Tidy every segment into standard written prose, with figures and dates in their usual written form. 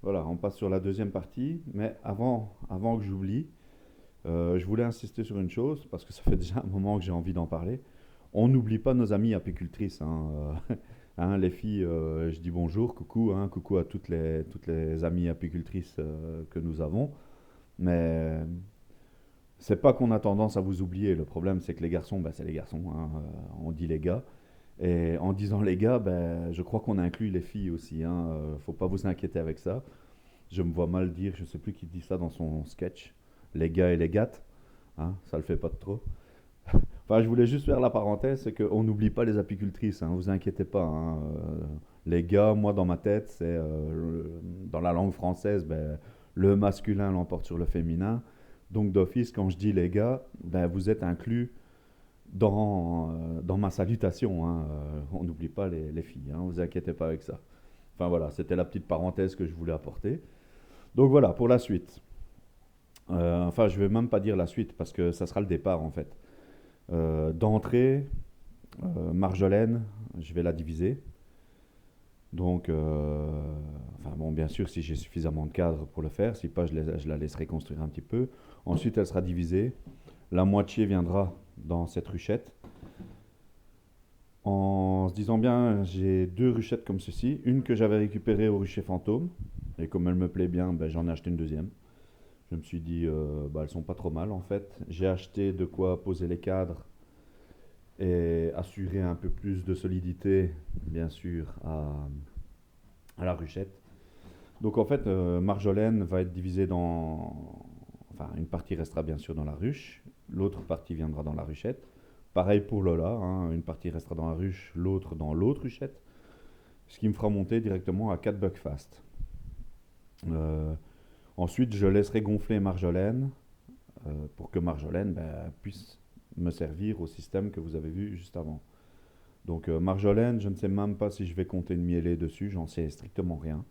voilà, on passe sur la deuxième partie. Mais avant que j'oublie, je voulais insister sur une chose, parce que ça fait déjà un moment que j'ai envie d'en parler. On n'oublie pas nos amies apicultrices, hein, hein, les filles, je dis bonjour, coucou, hein, coucou à toutes les amies apicultrices que nous avons. Mais c'est pas qu'on a tendance à vous oublier. Le problème, c'est que les garçons, ben, c'est les garçons, hein, on dit les gars. Et en disant les gars, ben, je crois qu'on inclut les filles aussi, hein, faut pas vous inquiéter avec ça. Je me vois mal dire, je sais plus qui dit ça dans son sketch, les gars et les gattes, hein, ça le fait pas de trop. Enfin, je voulais juste faire la parenthèse, c'est qu'on n'oublie pas les apicultrices, hein, vous inquiétez pas, hein, les gars, moi dans ma tête, c'est dans la langue française, ben, le masculin l'emporte sur le féminin. Donc d'office, quand je dis les gars, ben, vous êtes inclus dans ma salutation, hein, on n'oublie pas les filles, hein, vous inquiétez pas avec ça. Enfin voilà, c'était la petite parenthèse que je voulais apporter. Donc voilà, pour la suite. Enfin, je vais même pas dire la suite parce que ça sera le départ en fait. D'entrée, Marjolaine, je vais la diviser. Donc, enfin bon, bien sûr, si j'ai suffisamment de cadres pour le faire, si pas, je la laisserai construire un petit peu. Ensuite, elle sera divisée. La moitié viendra dans cette ruchette. En se disant bien, j'ai deux ruchettes comme ceci. Une que j'avais récupérée au rucher fantôme. Et comme elle me plaît bien, ben, j'en ai acheté une deuxième. Je me suis dit, bah, elles sont pas trop mal en fait. J'ai acheté de quoi poser les cadres et assurer un peu plus de solidité, bien sûr, à la ruchette. Donc en fait, Marjolaine va être divisée dans... Enfin, une partie restera bien sûr dans la ruche, l'autre partie viendra dans la ruchette. Pareil pour Lola, hein, une partie restera dans la ruche, l'autre dans l'autre ruchette, ce qui me fera monter directement à 4 buckfast. Euh, Ensuite, je laisserai gonfler Marjolaine pour que Marjolaine ben, puisse me servir au système que vous avez vu juste avant. Donc Marjolaine, je ne sais même pas si je vais compter une mielée dessus, j'en sais strictement rien.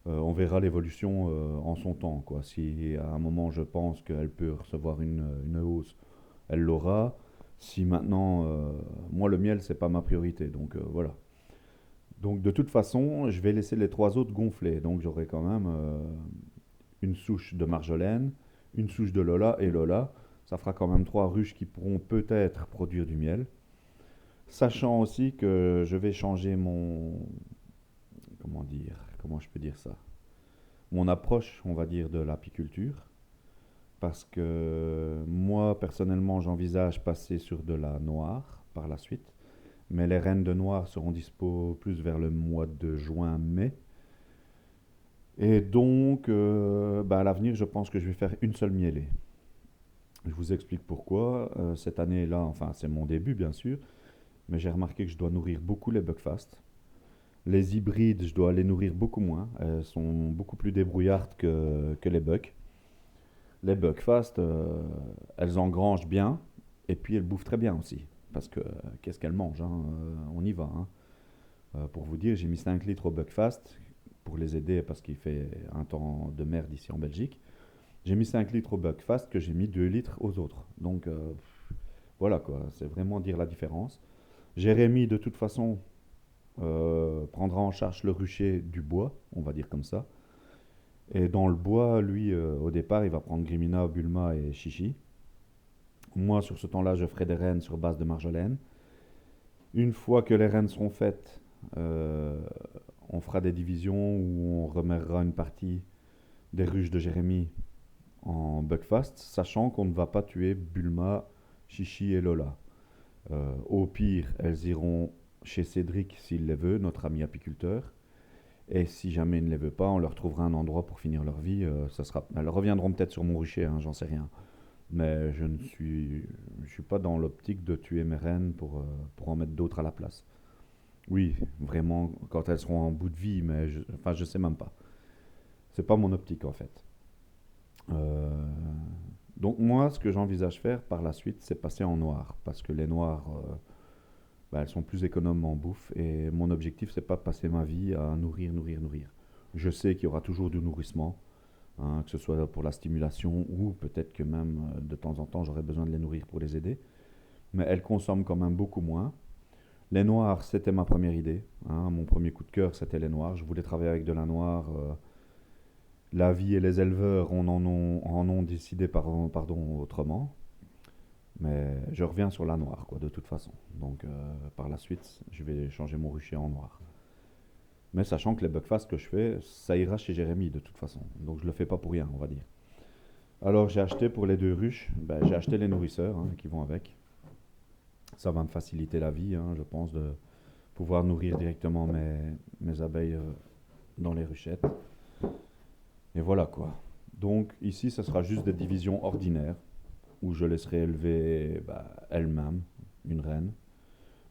On verra l'évolution en son temps, quoi. Si à un moment je pense qu'elle peut recevoir une hausse, elle l'aura. Si maintenant, moi le miel c'est pas ma priorité, donc voilà. Donc de toute façon, je vais laisser les trois autres gonfler. Donc j'aurai quand même une souche de Marjolaine, une souche de Lola et Lola. Ça fera quand même trois ruches qui pourront peut-être produire du miel. Sachant aussi que je vais changer mon... Comment dire? Comment je peux dire ça? Mon approche, on va dire, de l'apiculture. Parce que moi, personnellement, j'envisage passer sur de la noire par la suite. Mais les reines de noir seront dispo plus vers le mois de juin-mai. Et donc, bah, à l'avenir, je pense que je vais faire une seule mielée. Je vous explique pourquoi. Cette année-là, enfin, c'est mon début, bien sûr, mais j'ai remarqué que je dois nourrir beaucoup les buckfast. Les hybrides, je dois les nourrir beaucoup moins. Elles sont beaucoup plus débrouillardes que les bucks. Les buckfast, elles engrangent bien et puis elles bouffent très bien aussi. Parce que qu'est-ce qu'elles mangent, hein, on y va, hein. Pour vous dire, j'ai mis 5 litres au buckfast pour les aider parce qu'il fait un temps de merde ici en Belgique. J'ai mis 5 litres au buckfast que j'ai mis 2 litres aux autres. Donc voilà quoi, c'est vraiment dire la différence. Jérémy, de toute façon, prendra en charge le rucher du bois, on va dire comme ça. Et dans le bois, lui, au départ, il va prendre Grimina, Bulma et Chichi. Moi, sur ce temps-là, je ferai des rennes sur base de Marjolaine. Une fois que les rennes seront faites, euh, on fera des divisions où on remerra une partie des ruches de Jérémy en Buckfast, sachant qu'on ne va pas tuer Bulma, Chichi et Lola. Au pire, elles iront chez Cédric s'il les veut, notre ami apiculteur. Et si jamais il ne les veut pas, on leur trouvera un endroit pour finir leur vie. Ça sera... Elles reviendront peut-être sur mon rucher, hein, j'en sais rien. Mais je suis pas dans l'optique de tuer mes reines pour en mettre d'autres à la place. Oui, vraiment, quand elles seront en bout de vie, mais enfin, je sais même pas. C'est pas mon optique en fait. Euh, donc moi, ce que j'envisage faire par la suite, c'est passer en noir, parce que les noirs, bah, elles sont plus économes en bouffe, et mon objectif, c'est pas de passer ma vie à nourrir, nourrir, nourrir. Je sais qu'il y aura toujours du nourrissement, hein, que ce soit pour la stimulation ou peut-être que même de temps en temps, j'aurai besoin de les nourrir pour les aider, mais elles consomment quand même beaucoup moins. Les noirs, c'était ma première idée, hein, mon premier coup de cœur, c'était les noirs. Je voulais travailler avec de la noire. La vie et les éleveurs en ont décidé pardon, autrement. Mais je reviens sur la noire, quoi, de toute façon. Donc, par la suite, je vais changer mon rucher en noir. Mais sachant que les buckfast que je fais, ça ira chez Jérémy de toute façon. Donc, je le fais pas pour rien, on va dire. Alors, j'ai acheté pour les deux ruches, ben, j'ai acheté les nourrisseurs hein, qui vont avec. Ça va me faciliter la vie, hein, je pense, de pouvoir nourrir directement mes abeilles dans les ruchettes. Et voilà quoi. Donc, ici, ça sera juste des divisions ordinaires où je laisserai élever bah, elle-même une reine.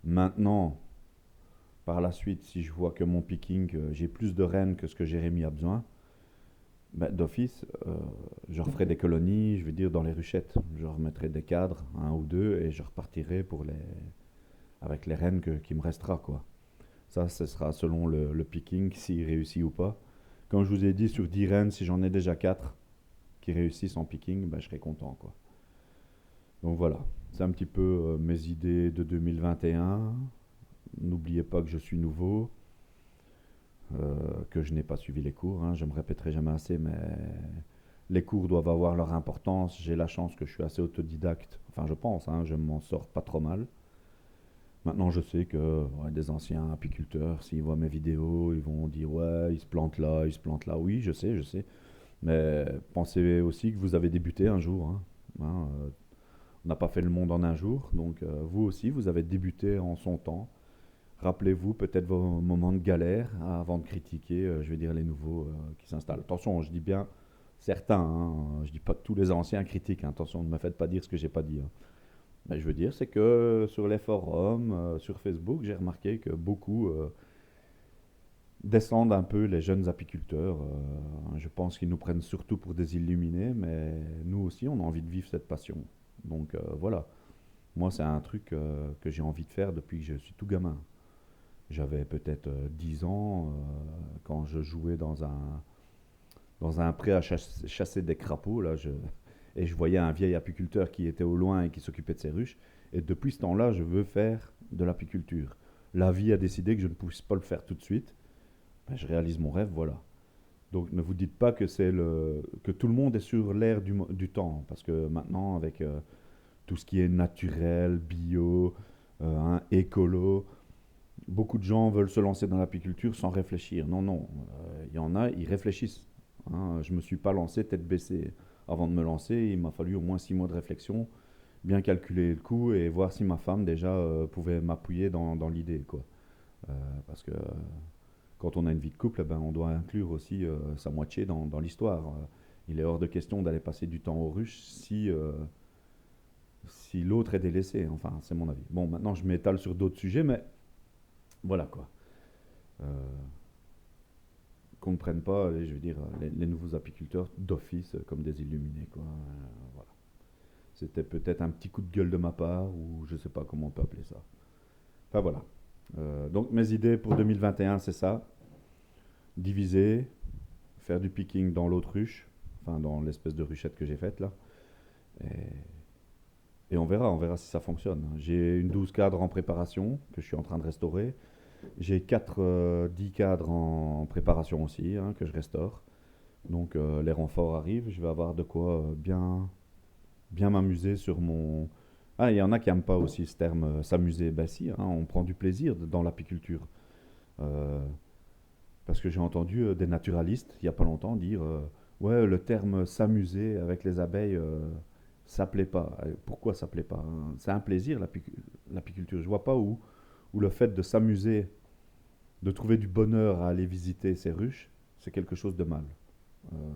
Maintenant, par la suite, si je vois que mon picking, j'ai plus de reines que ce que Jérémy a besoin, bah, d'office, je referai des colonies, je veux dire, dans les ruchettes. Je remettrai des cadres, un ou deux, et je repartirai avec les reines qui me restera, quoi. Ça, ce sera selon le picking, s'il réussit ou pas. Comme je vous ai dit, sur 10 reines, si j'en ai déjà 4 qui réussissent en picking, bah, je serai content, quoi. Donc voilà, c'est un petit peu mes idées de 2021. N'oubliez pas que je suis nouveau, que je n'ai pas suivi les cours, hein. Je me répéterai jamais assez, mais les cours doivent avoir leur importance. J'ai la chance que je suis assez autodidacte. Enfin, je pense, hein, je m'en sors pas trop mal. Maintenant, je sais que ouais, des anciens apiculteurs, s'ils voient mes vidéos, ils vont dire ouais, il se plante là, il se plante là. Oui, je sais, je sais. Mais pensez aussi que vous avez débuté un jour, hein. Hein, on n'a pas fait le monde en un jour, donc vous aussi, vous avez débuté en son temps. Rappelez-vous peut-être vos moments de galère hein, avant de critiquer, je vais dire, les nouveaux qui s'installent. Attention, je dis bien certains, hein, je dis pas que tous les anciens critiquent, hein, attention, ne me faites pas dire ce que j'ai pas dit, hein. Mais je veux dire, c'est que sur les forums, sur Facebook, j'ai remarqué que beaucoup descendent un peu les jeunes apiculteurs. Je pense qu'ils nous prennent surtout pour des illuminés, mais nous aussi, on a envie de vivre cette passion. Donc voilà, moi, c'est un truc que j'ai envie de faire depuis que je suis tout gamin. J'avais peut-être 10 ans quand je jouais dans un pré à chasser des crapauds. Là, et je voyais un vieil apiculteur qui était au loin et qui s'occupait de ses ruches. Et depuis ce temps-là, je veux faire de l'apiculture. La vie a décidé que je ne puisse pas le faire tout de suite. Ben, je réalise mon rêve, voilà. Donc ne vous dites pas que tout le monde est sur l'air du temps. Parce que maintenant, avec tout ce qui est naturel, bio, hein, écolo, beaucoup de gens veulent se lancer dans l'apiculture sans réfléchir. Non, non, il y en a, ils réfléchissent, hein. Je ne me suis pas lancé tête baissée. Avant de me lancer, il m'a fallu au moins 6 mois de réflexion, bien calculer le coût et voir si ma femme déjà pouvait m'appuyer dans l'idée, quoi. Parce que quand on a une vie de couple, eh ben, on doit inclure aussi sa moitié dans l'histoire. Il est hors de question d'aller passer du temps aux ruches si l'autre est délaissé. Enfin, c'est mon avis. Bon, maintenant je m'étale sur d'autres sujets, mais voilà quoi. Euh, qu'on ne prenne pas, je veux dire, les nouveaux apiculteurs d'office comme des illuminés, quoi. Voilà. C'était peut-être un petit coup de gueule de ma part, ou je ne sais pas comment on peut appeler ça. Enfin voilà. Donc mes idées pour 2021, c'est ça. Diviser, faire du picking dans l'autruche, enfin dans l'espèce de ruchette que j'ai faite là. Et, et on verra si ça fonctionne. J'ai une 12 cadres en préparation que je suis en train de restaurer. J'ai 10 cadres en préparation aussi, hein, que je restaure. Donc les renforts arrivent, je vais avoir de quoi bien m'amuser sur mon... Ah, il y en a qui n'aiment pas aussi ce terme s'amuser. Ben si, hein, on prend du plaisir dans l'apiculture. Euh, parce que j'ai entendu des naturalistes, il n'y a pas longtemps, dire ouais, le terme s'amuser avec les abeilles, ça plaît pas. Pourquoi ça plaît pas, hein? C'est un plaisir l'apiculture. Je vois pas où le fait de s'amuser, de trouver du bonheur à aller visiter ces ruches, c'est quelque chose de mal. Euh,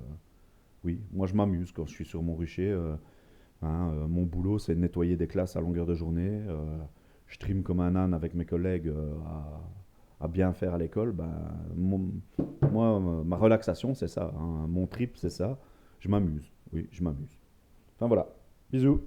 oui, moi je m'amuse quand je suis sur mon rucher. Hein, mon boulot, c'est de nettoyer des classes à longueur de journée. Je trime comme un âne avec mes collègues à bien faire à l'école. Ben, moi, ma relaxation, c'est ça, hein. Mon trip, c'est ça. Je m'amuse. Oui, je m'amuse. Enfin voilà. Bisous.